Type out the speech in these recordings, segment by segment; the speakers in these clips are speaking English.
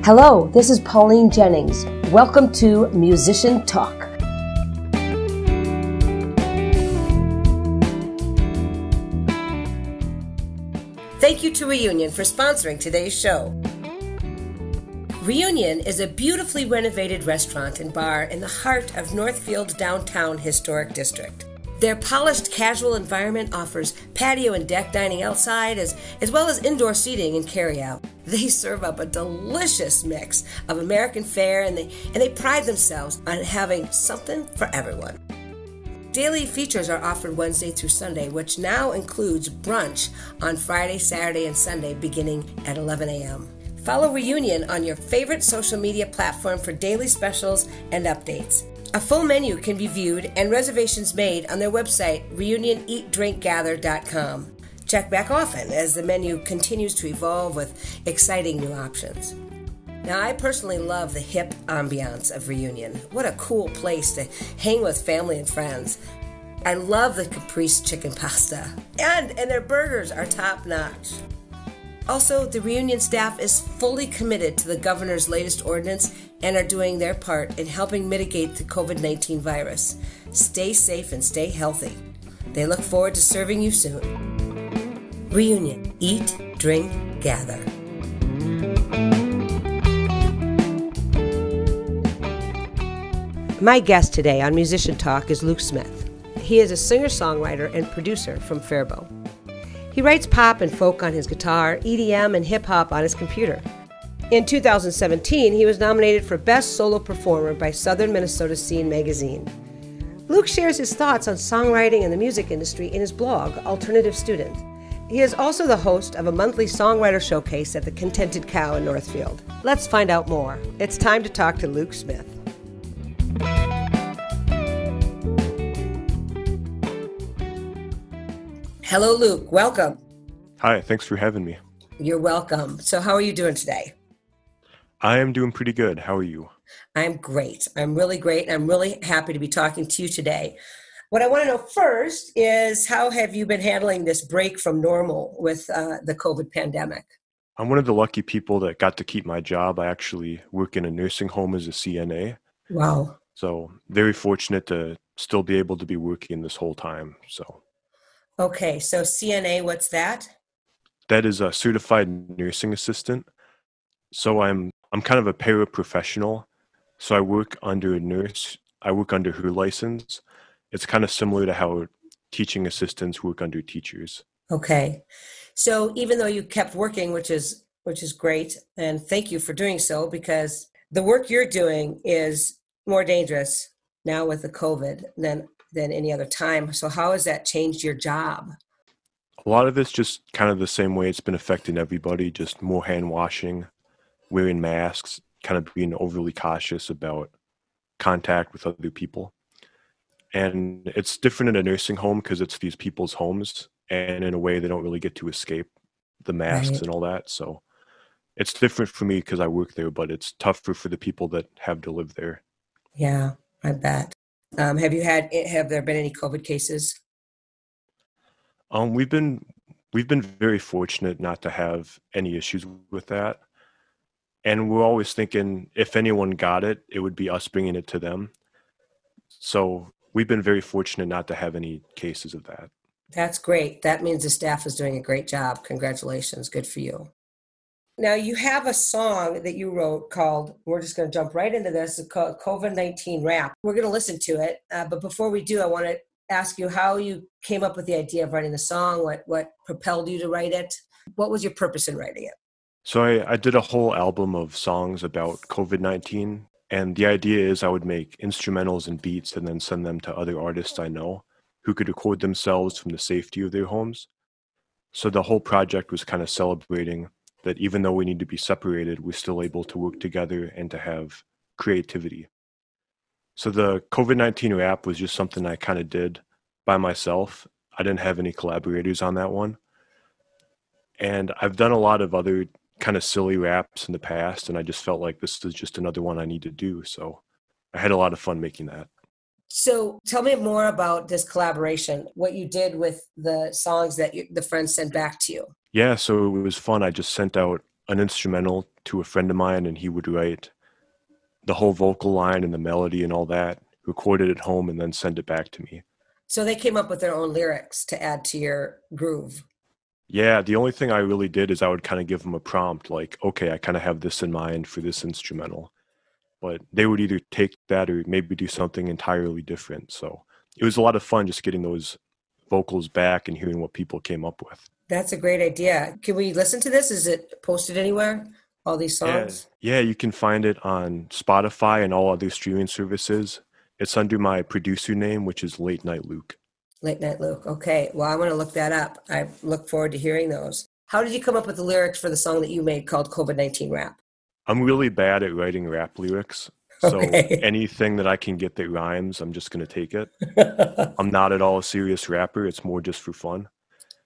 Hello, this is Pauline Jennings. Welcome to Musician Talk. Thank you to Reunion for sponsoring today's show. Reunion is a beautifully renovated restaurant and bar in the heart of Northfield downtown historic district. Their polished casual environment offers patio and deck dining outside as well as indoor seating and carryout. They serve up a delicious mix of American fare and they pride themselves on having something for everyone. Daily features are offered Wednesday through Sunday, which now includes brunch on Friday, Saturday, and Sunday beginning at 11 a.m. Follow Reunion on your favorite social media platform for daily specials and updates. A full menu can be viewed and reservations made on their website, reunioneatdrinkgather.com. Check back often as the menu continues to evolve with exciting new options. Now, I personally love the hip ambiance of Reunion. What a cool place to hang with family and friends. I love the caprese chicken pasta, and their burgers are top-notch. Also, the Reunion staff is fully committed to the governor's latest ordinance and are doing their part in helping mitigate the COVID-19 virus. Stay safe and stay healthy. They look forward to serving you soon. Reunion. Eat, drink, gather. My guest today on Musician Talk is Luke Smith. He is a singer-songwriter and producer from Faribault. He writes pop and folk on his guitar, EDM, and hip-hop on his computer. In 2017, he was nominated for Best Solo Performer by Southern Minnesota Scene magazine. Luke shares his thoughts on songwriting and the music industry in his blog, Alternative Student. He is also the host of a monthly Songwriter Showcase at the Contented Cow in Northfield. Let's find out more. It's time to talk to Luke Smith. Hello, Luke. Welcome. Hi, thanks for having me. You're welcome. So how are you doing today? I am doing pretty good. How are you? I'm great. I'm really great. I'm really happy to be talking to you today. What I want to know first is how have you been handling this break from normal with the COVID pandemic? I'm one of the lucky people that got to keep my job. I actually work in a nursing home as a CNA. Wow. So very fortunate to still be able to be working this whole time. So. Okay, so CNA, what's that? That is a certified nursing assistant. So I'm kind of a paraprofessional. So I work under a nurse. I work under her license. It's kind of similar to how teaching assistants work under teachers. Okay. So even though you kept working, which is great, and thank you for doing so, because the work you're doing is more dangerous now with the COVID than any other time. So how has that changed your job? A lot of it's just kind of the same way it's been affecting everybody, just more hand washing, wearing masks, kind of being overly cautious about contact with other people. And it's different in a nursing home because it's these people's homes, and in a way they don't really get to escape the masks Right. and all that. So it's different for me because I work there, but it's tougher for the people that have to live there. Yeah, I bet. Have there been any COVID cases? We've been very fortunate not to have any issues with that. And we're always thinking if anyone got it, it would be us bringing it to them. So we've been very fortunate not to have any cases of that. That's great. That means the staff is doing a great job. Congratulations. Good for you. Now, you have a song that you wrote called, we're just going to jump right into this, it's called COVID-19 Rap. We're going to listen to it. But before we do, I want to ask you how you came up with the idea of writing the song, what propelled you to write it. What was your purpose in writing it? So I did a whole album of songs about COVID-19. And the idea is I would make instrumentals and beats and then send them to other artists I know who could record themselves from the safety of their homes. So the whole project was kind of celebrating that even though we need to be separated, we're still able to work together and to have creativity. So the COVID-19 rap was just something I kind of did by myself. I didn't have any collaborators on that one. And I've done a lot of other kind of silly raps in the past, and I just felt like this is just another one I need to do. So I had a lot of fun making that. So tell me more about this collaboration, what you did with the songs that the friends sent back to you. Yeah, so it was fun. I just sent out an instrumental to a friend of mine, and he would write the whole vocal line and the melody and all that, record it at home, and then send it back to me. So they came up with their own lyrics to add to your groove. Yeah, the only thing I really did is I would kind of give them a prompt, like, okay, I kind of have this in mind for this instrumental. But they would either take that or maybe do something entirely different. So it was a lot of fun just getting those vocals back and hearing what people came up with. That's a great idea. Can we listen to this? Is it posted anywhere? All these Yeah, songs? yeah, you can find it on Spotify and all other streaming services. It's under my producer name, which is Late Night Luke. Late Night Luke. Okay. Well, I'm going to look that up. I look forward to hearing those. How did you come up with the lyrics for the song that you made called COVID-19 Rap? I'm really bad at writing rap lyrics. So Okay. anything that I can get that rhymes, I'm just going to take it. I'm not at all a serious rapper. It's more just for fun.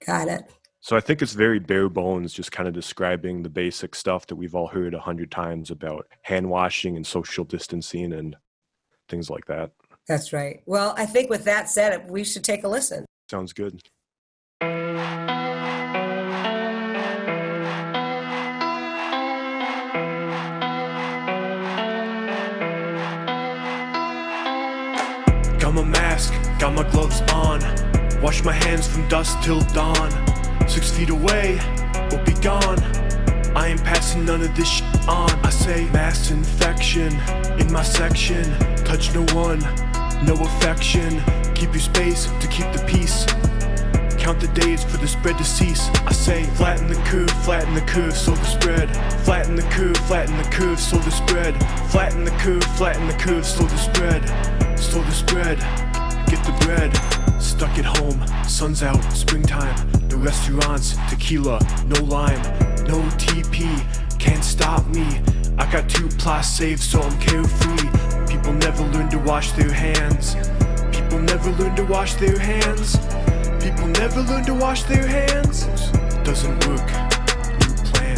Got it. So I think it's very bare bones, just kind of describing the basic stuff that we've all heard 100 times about hand washing and social distancing and things like that. That's right. Well, I think with that said, we should take a listen. Sounds good. Got my mask, got my gloves on. Wash my hands from dusk till dawn. 6 feet away, we'll be gone. I ain't passing none of this shit on. I say mass infection in my section. Touch no one, no affection. Keep your space to keep the peace. Count the days for the spread to cease. I say flatten the curve, slow the spread. Flatten the curve, slow the spread. Flatten the curve, slow the spread. Slow the spread, get the bread. Stuck at home, sun's out, springtime. No restaurants, tequila, no lime. No TP, can't stop me. I got 2+ saved, so I'm carefree. People never learn to wash their hands. People never learn to wash their hands. People never learn to wash their hands. Doesn't work, new plan.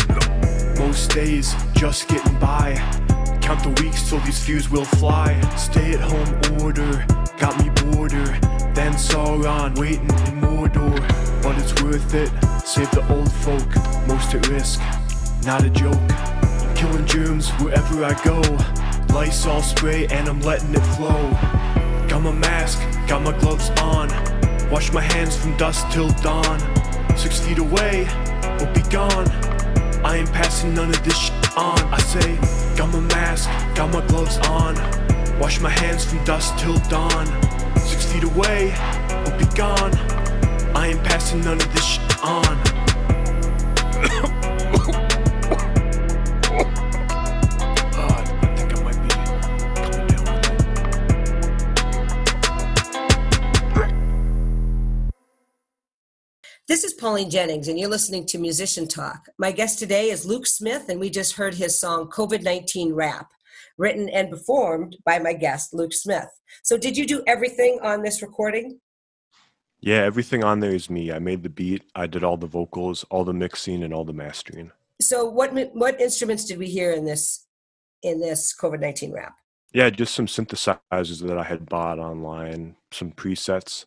Most days, just getting by. Count the weeks till these fears will fly. Stay at home order, got me border. Then Sauron waiting in Mordor. But it's worth it, save the old folk. Most at risk, not a joke. I'm killing germs wherever I go. Lysol spray and I'm letting it flow. Got my mask, got my gloves on. Wash my hands from dusk till dawn. 6 feet away, we'll be gone. I ain't passing none of this shit on. I say, got my mask, got my gloves on. Wash my hands from dusk till dawn. 6 feet away, we'll be gone. I ain't passing none of this shit on. I think I might be coming down with it. This is Pauline Jennings, and you're listening to Musician Talk. My guest today is Luke Smith, and we just heard his song COVID-19 Rap, written and performed by my guest, Luke Smith. So did you do everything on this recording? Yeah, everything on there is me. I made the beat, I did all the vocals, all the mixing, and all the mastering. So what instruments did we hear in this COVID-19 Rap? Yeah, just some synthesizers that I had bought online, some presets,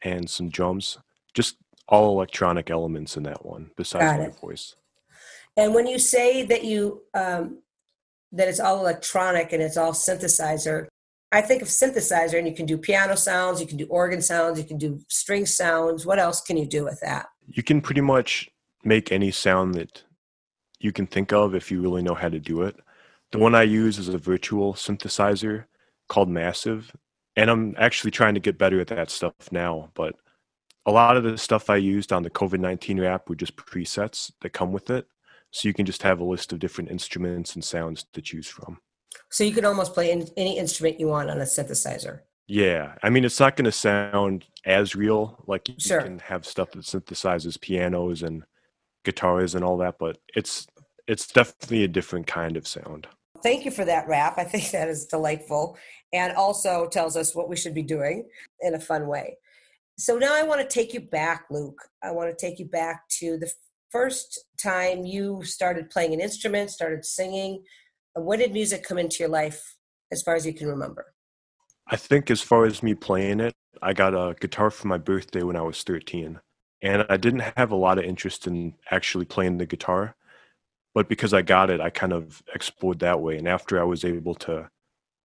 and some drums. Just all electronic elements in that one, besides my voice. And when you say that that it's all electronic and it's all synthesizer, I think of synthesizer, and you can do piano sounds, you can do organ sounds, you can do string sounds. What else can you do with that? You can pretty much make any sound that you can think of if you really know how to do it. The one I use is a virtual synthesizer called Massive, and I'm actually trying to get better at that stuff now, but a lot of the stuff I used on the COVID-19 Rap were just presets that come with it, so you can just have a list of different instruments and sounds to choose from. So you can almost play any instrument you want on a synthesizer. Yeah, I mean, it's not going to sound as real. Like you Sure. can have stuff that synthesizes pianos and guitars and all that, but it's definitely a different kind of sound. Thank you for that rap. I think that is delightful and also tells us what we should be doing in a fun way. So now I want to take you back, Luke. I want to take you back to the first time you started playing an instrument, started singing. When did music come into your life as far as you can remember? I think as far as me playing it, I got a guitar for my birthday when I was 13. And I didn't have a lot of interest in actually playing the guitar. But because I got it, I kind of explored that way. And after I was able to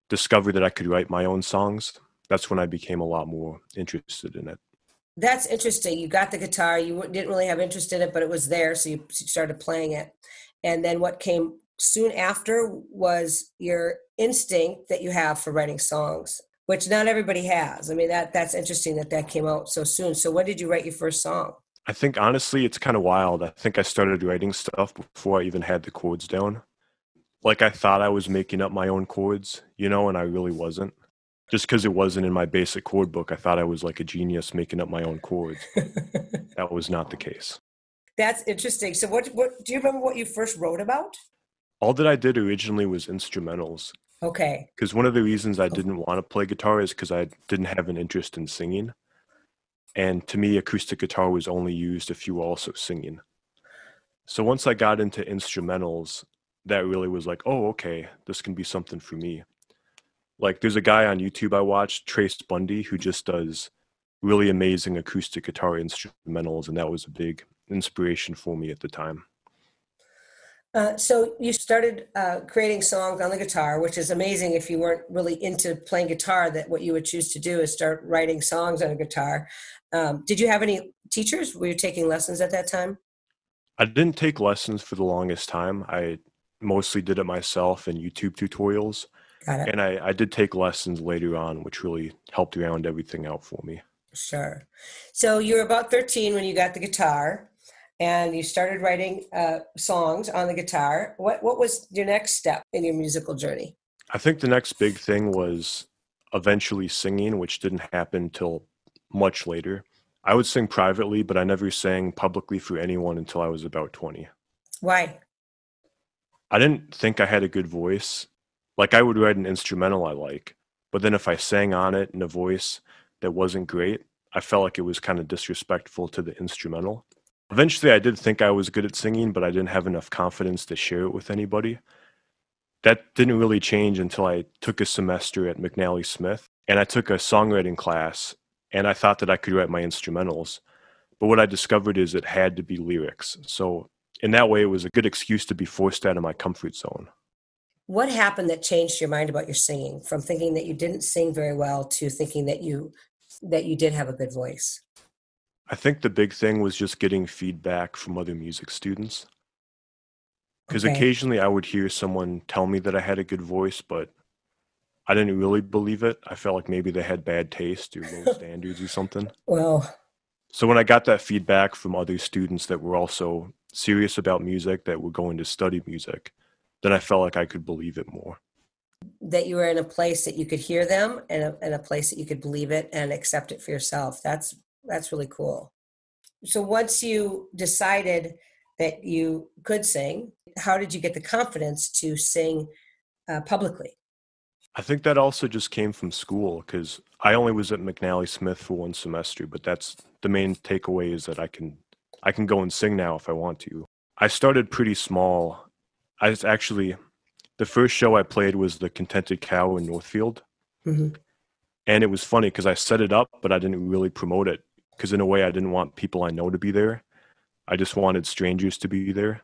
discover that I could write my own songs, that's when I became a lot more interested in it. That's interesting. You got the guitar, you didn't really have interest in it, but it was there, so you started playing it. And then what came soon after was your instinct that you have for writing songs, which not everybody has. I mean, that's interesting that that came out so soon. So when did you write your first song? I think honestly, it's kind of wild. I think I started writing stuff before I even had the chords down. Like I thought I was making up my own chords, and I really wasn't. Just because it wasn't in my basic chord book, I thought I was like a genius making up my own chords. That was not the case. That's interesting. So what do you remember what you first wrote about? All that I did originally was instrumentals. Okay. Because one of the reasons I didn't want to play guitar is because I didn't have an interest in singing. And to me, acoustic guitar was only used if you were also singing. So once I got into instrumentals, that really was like, oh, okay, this can be something for me. Like there's a guy on YouTube I watched, Trace Bundy, who just does really amazing acoustic guitar instrumentals, and that was a big inspiration for me at the time. So you started creating songs on the guitar, which is amazing if you weren't really into playing guitar, that what you would choose to do is start writing songs on a guitar. Did you have any teachers? Were you taking lessons at that time? I didn't take lessons for the longest time. I mostly did it myself in YouTube tutorials. Got it. And I did take lessons later on, which really helped round everything out for me. Sure. So you were about 13 when you got the guitar and you started writing songs on the guitar. What was your next step in your musical journey? I think the next big thing was eventually singing, which didn't happen till much later. I would sing privately, but I never sang publicly for anyone until I was about 20. Why? I didn't think I had a good voice. Like I would write an instrumental I like, but then if I sang on it in a voice that wasn't great, I felt like it was kind of disrespectful to the instrumental. Eventually, I did think I was good at singing, but I didn't have enough confidence to share it with anybody. That didn't really change until I took a semester at McNally Smith, and I took a songwriting class, and I thought that I could write my instrumentals. But what I discovered is it had to be lyrics. So in that way, it was a good excuse to be forced out of my comfort zone. What happened that changed your mind about your singing from thinking that you didn't sing very well to thinking that you did have a good voice? I think the big thing was just getting feedback from other music students. Because Okay. occasionally I would hear someone tell me that I had a good voice, but I didn't really believe it. I felt like maybe they had bad taste or low standards or something. Well, So when I got that feedback from other students that were also serious about music, that were going to study music, then I felt like I could believe it more. that you were in a place that you could hear them and a place that you could believe it and accept it for yourself. That's really cool. So once you decided that you could sing, how did you get the confidence to sing publicly? I think that also just came from school because I only was at McNally Smith for one semester, but that's the main takeaway is that I can go and sing now if I want to. I started pretty small. I was actually the first show I played was the Contented Cow in Northfield. Hmm. And it was funny because I set it up, but I didn't really promote it because in a way I didn't want people I know to be there. I just wanted strangers to be there.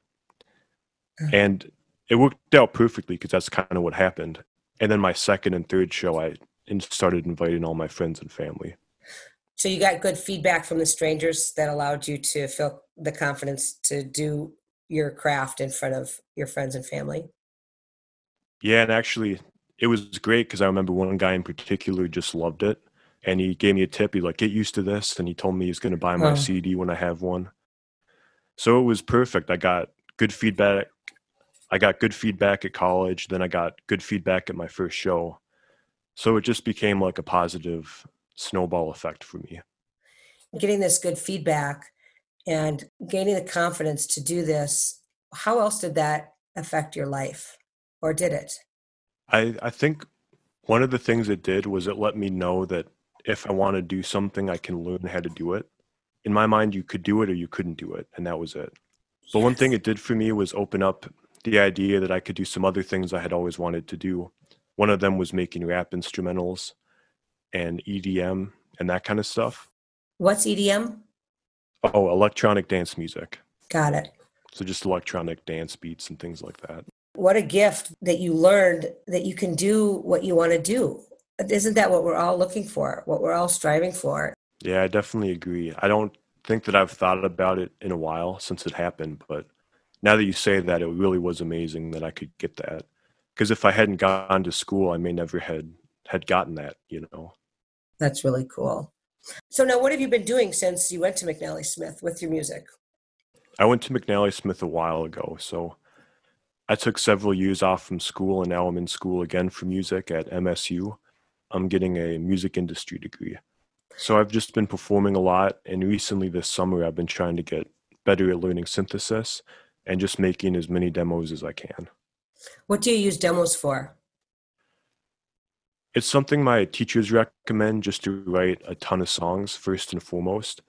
And it worked out perfectly because that's kind of what happened. And then my second and third show, started inviting all my friends and family. So you got good feedback from the strangers that allowed you to feel the confidence to do your craft in front of your friends and family. Yeah, and actually, it was great because I remember one guy in particular just loved it. And he gave me a tip. He's like, get used to this. And he told me he's going to buy my Oh, CD when I have one. So it was perfect. I got good feedback. I got good feedback at college. Then I got good feedback at my first show. So it just became like a positive snowball effect for me. getting this good feedback and gaining the confidence to do this, how else did that affect your life? Or did it? I think one of the things it did was it let me know that if I want to do something, I can learn how to do it. In my mind, you could do it or you couldn't do it, and that was it. But one thing Yes. it did for me was open up the idea that I could do some other things I had always wanted to do. One of them was making rap instrumentals and EDM and that kind of stuff. What's EDM? Oh, electronic dance music. Got it. So just electronic dance beats and things like that. What a gift that you learned that you can do what you want to do. Isn't that what we're all looking for, what we're all striving for? Yeah, I definitely agree. I don't think that I've thought about it in a while since it happened, but now that you say that, it really was amazing that I could get that. Because if I hadn't gone to school, I may never had gotten that, you know. That's really cool. So now what have you been doing since you went to McNally Smith with your music? I went to McNally Smith a while ago, so I took several years off from school and now I'm in school again for music at MSU. I'm getting a music industry degree. So I've just been performing a lot, and recently this summer I've been trying to get better at learning synthesis and just making as many demos as I can. What do you use demos for? It's something my teachers recommend just to write a ton of songs first and foremost.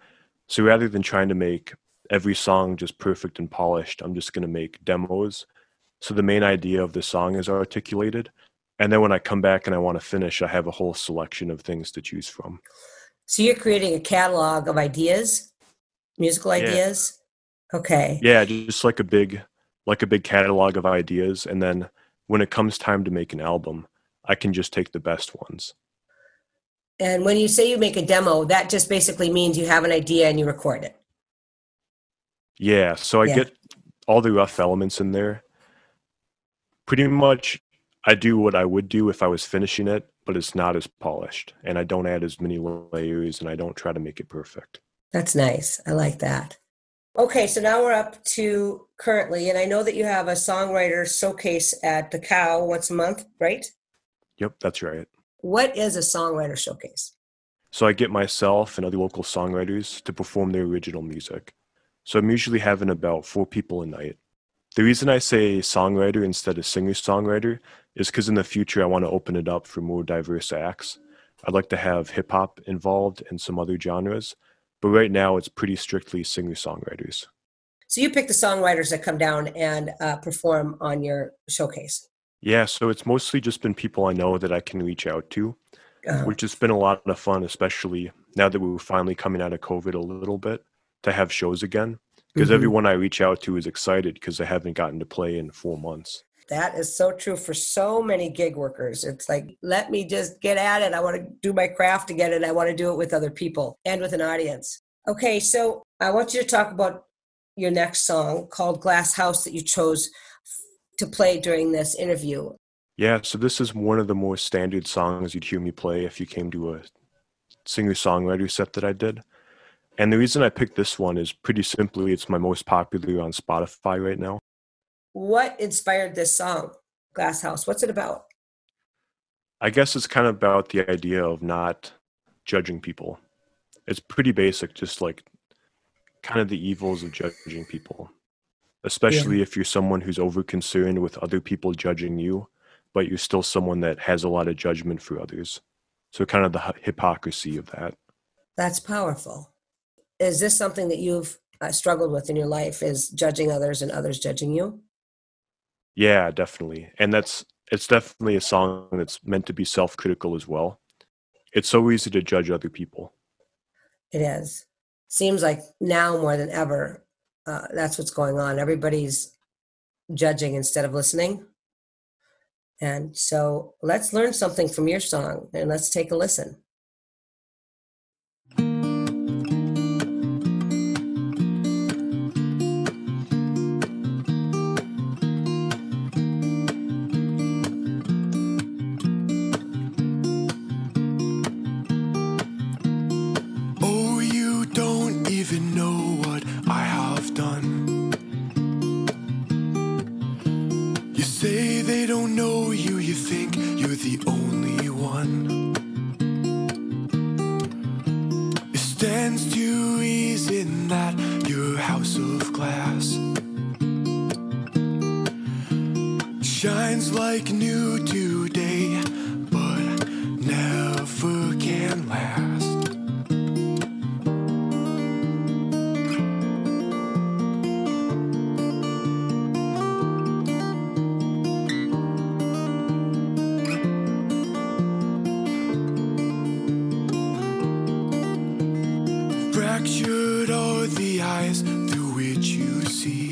So rather than trying to make every song just perfect and polished, I'm just going to make demos. So the main idea of the song is articulated. And then when I come back and I want to finish, I have a whole selection of things to choose from. So you're creating a catalog of ideas, musical Yeah. ideas? Okay. Yeah, just like a big catalog of ideas. And then when it comes time to make an album, I can just take the best ones. And when you say you make a demo, that just basically means you have an idea and you record it. Yeah, so I Yeah. get all the rough elements in there. Pretty much, I do what I would do if I was finishing it, but it's not as polished. And I don't add as many layers and I don't try to make it perfect. That's nice. I like that. Okay, so now we're up to currently, and I know that you have a songwriter showcase at the Cow once a month, right? Yep, that's right. What is a songwriter showcase? So I get myself and other local songwriters to perform their original music. So I'm usually having about 4 people a night. The reason I say songwriter instead of singer-songwriter is because in the future I want to open it up for more diverse acts. I'd like to have hip hop involved and some other genres, but right now it's pretty strictly singer-songwriters. So you pick the songwriters that come down and perform on your showcase. Yeah, so it's mostly just been people I know that I can reach out to, Uh, which has been a lot of fun, especially now that we're finally coming out of COVID a little bit, to have shows again. Because mhm. everyone I reach out to is excited because they haven't gotten to play in 4 months. That is so true for so many gig workers. It's like, let me just get at it. I want to do my craft again, and I want to do it with other people and with an audience. Okay, so I want you to talk about your next song called Glass House that you chose to play during this interview. Yeah, so this is one of the more standard songs you'd hear me play if you came to a singer-songwriter set that I did. And the reason I picked this one is pretty simply it's my most popular on Spotify right now. What inspired this song, Glass House? What's it about? I guess it's kind of about the idea of not judging people. It's pretty basic, just like kind of the evils of judging people, Yeah, especially if you're someone who's over concerned with other people judging you, but you're still someone that has a lot of judgment for others. So kind of the hypocrisy of that. that's powerful. Is this something that you've struggled with in your life, is judging others and others judging you? Yeah, definitely. And it's definitely a song that's meant to be self-critical as well. It's so easy to judge other people. It is. Seems like now more than ever, that's what's going on. Everybody's judging instead of listening. And so let's learn something from your song and let's take a listen. Oh, you don't even know what I have done. You say they don't know you, you think you're the only one. It stands to reason that your house of glass shines like new today, but never can last. Fractured are the eyes through which you see.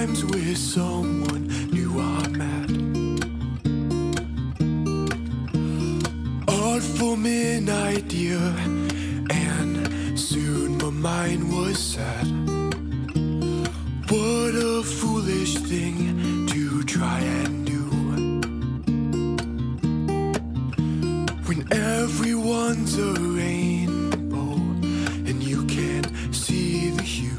times with someone new I met. Art from an idea, and soon my mind was set. What a foolish thing to try and do, when everyone's a rainbow and you can't see the hues.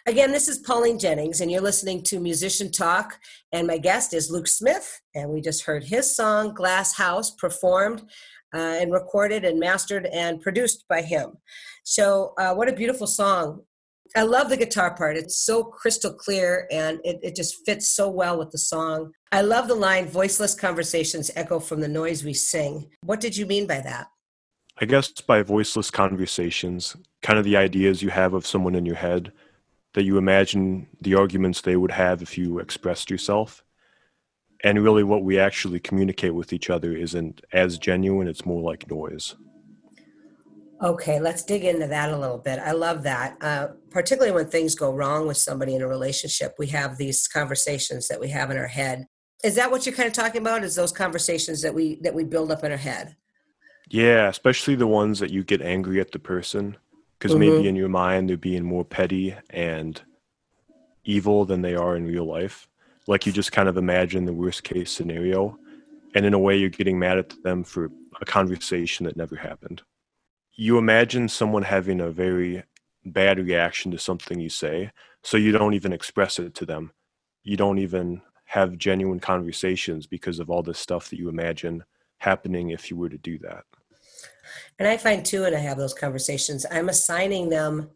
Again, this is Pauline Jennings, and you're listening to Musician Talk, and my guest is Luke Smith, and we just heard his song, Glass House, performed and recorded and mastered and produced by him. So what a beautiful song. I love the guitar part. It's so crystal clear, and it just fits so well with the song. I love the line, voiceless conversations echo from the noise we sing. What did you mean by that? I guess by voiceless conversations, kind of the ideas you have of someone in your head, that you imagine the arguments they would have if you expressed yourself. And really what we actually communicate with each other isn't as genuine, it's more like noise. Okay, let's dig into that a little bit. I love that. Particularly when things go wrong with somebody in a relationship, we have these conversations that we have in our head. Is that what you're kind of talking about? Is those conversations that we build up in our head? Yeah, especially the ones that you get angry at the person, because maybe in your mind they're being more petty and evil than they are in real life. Like you just kind of imagine the worst case scenario, and in a way you're getting mad at them for a conversation that never happened. You imagine someone having a very bad reaction to something you say, so you don't even express it to them. You don't even have genuine conversations because of all this stuff that you imagine happening if you were to do that. And I find too, when I have those conversations, I'm assigning them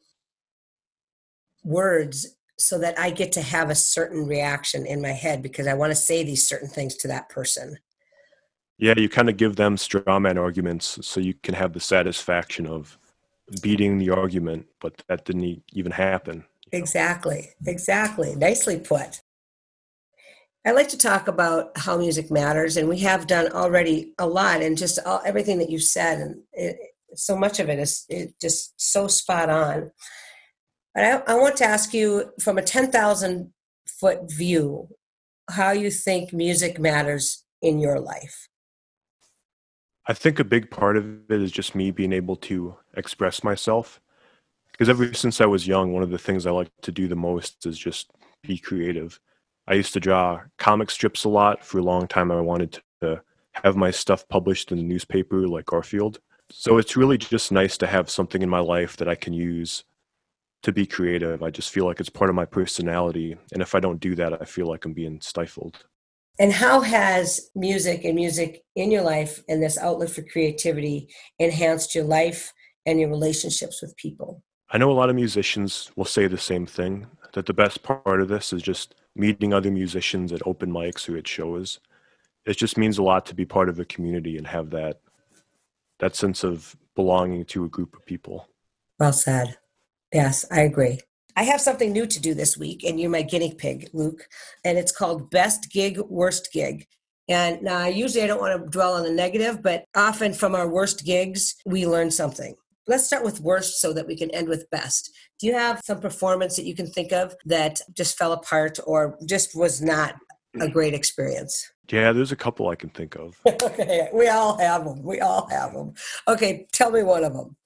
words so that I get to have a certain reaction in my head because I want to say these certain things to that person. Yeah, you kind of give them straw man arguments so you can have the satisfaction of beating the argument, but that didn't even happen. Exactly. Nicely put. I like to talk about how music matters, and we have done already a lot, and just everything that you've said, and so much of it is just so spot on. But I want to ask you, from a 10,000-foot view, how you think music matters in your life. I think a big part of it is just me being able to express myself. Because ever since I was young, one of the things I like to do the most is just be creative. I used to draw comic strips a lot. For a long time, I wanted to have my stuff published in the newspaper like Northfield. So it's really just nice to have something in my life that I can use to be creative. I just feel like it's part of my personality. And if I don't do that, I feel like I'm being stifled. And how has music and music in your life and this outlet for creativity enhanced your life and your relationships with people? I know a lot of musicians will say the same thing, that the best part of this is just meeting other musicians at open mics or at shows. It just means a lot to be part of a community and have that sense of belonging to a group of people. Well said. Yes, I agree. I have something new to do this week, and you're my guinea pig, Luke, and it's called Best Gig, Worst Gig. And usually I don't want to dwell on the negative, but often from our worst gigs, we learn something. Let's start with worst so that we can end with best. Do you have some performance that you can think of that just fell apart or just was not a great experience? Yeah, there's a couple I can think of. Okay, we all have them. Okay, tell me one of them.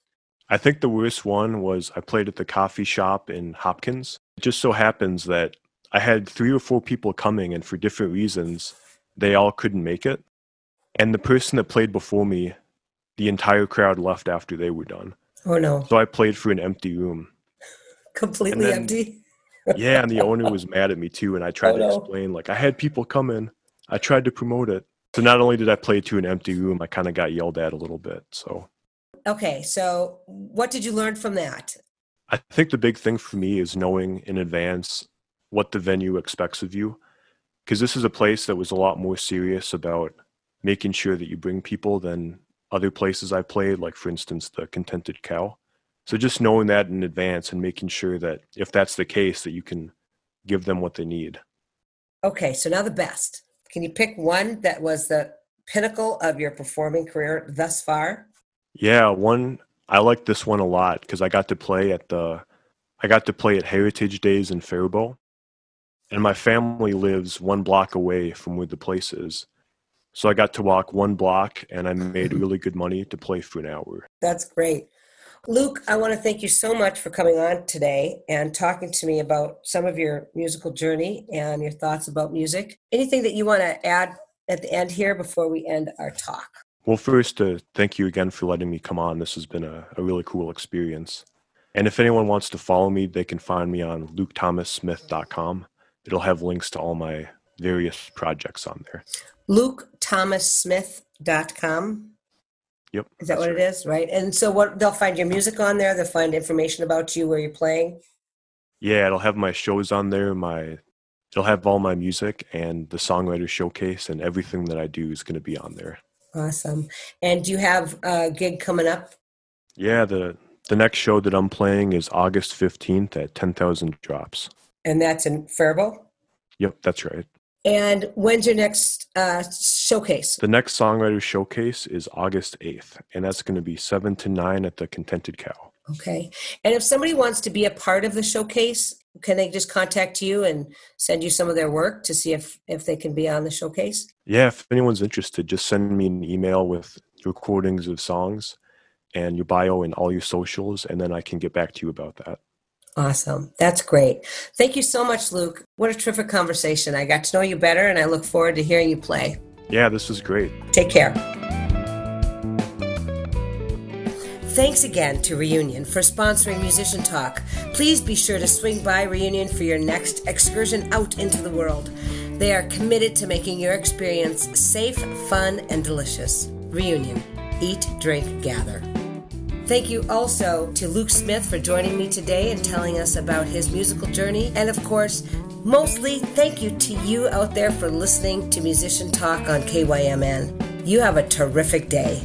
I think the worst one was I played at the coffee shop in Hopkins. It just so happens that I had 3 or 4 people coming, and for different reasons, they all couldn't make it. And the person that played before me, the entire crowd left after they were done. Oh, no. So I played for an empty room. Completely empty? Yeah, and the owner was mad at me too, and I tried to explain, like, I had people come in. I tried to promote it. So not only did I play to an empty room, I kind of got yelled at a little bit. So okay, so what did you learn from that? I think the big thing for me is knowing in advance what the venue expects of you, because this is a place that was a lot more serious about making sure that you bring people than other places I've played, like, for instance, the Contented Cow. So just knowing that in advance and making sure that if that's the case, that you can give them what they need. Okay, so now the best. Can you pick one that was the pinnacle of your performing career thus far? Yeah, I like this one a lot because I got to play at Heritage Days in Faribault, and my family lives 1 block away from where the place is. So I got to walk 1 block, and I made really good money to play for an hour. That's great. Luke, I want to thank you so much for coming on today and talking to me about some of your musical journey and your thoughts about music. Anything that you want to add at the end here before we end our talk? Well, first, thank you again for letting me come on. This has been a really cool experience. And if anyone wants to follow me, they can find me on lukethomassmith.com. It'll have links to all my various projects on there. lukethomassmith.com. Yep. Is that what it is? Right. And so they'll find your music on there. They'll find information about you, where you're playing. Yeah, it'll have my shows on there. It'll have all my music, and the Songwriter Showcase, and everything that I do is going to be on there. Awesome. And do you have a gig coming up? Yeah, the next show that I'm playing is August 15th at 10,000 Drops. And that's in Faribault? Yep, that's right. And when's your next showcase? The next Songwriter Showcase is August 8th, and that's going to be 7 to 9 at the Contented Cow. Okay. And if somebody wants to be a part of the showcase, can they just contact you and send you some of their work to see if they can be on the showcase? Yeah, if anyone's interested, just send me an email with recordings of songs and your bio and all your socials, and then I can get back to you about that. Awesome. That's great. Thank you so much, Luke. What a terrific conversation. I got to know you better, and I look forward to hearing you play. Yeah, this was great. Take care. Thanks again to Reunion for sponsoring Musician Talk. Please be sure to swing by Reunion for your next excursion out into the world. They are committed to making your experience safe, fun, and delicious. Reunion. Eat, drink, gather. Thank you also to Luke Smith for joining me today and telling us about his musical journey. And of course, mostly thank you to you out there for listening to Musician Talk on KYMN. You have a terrific day.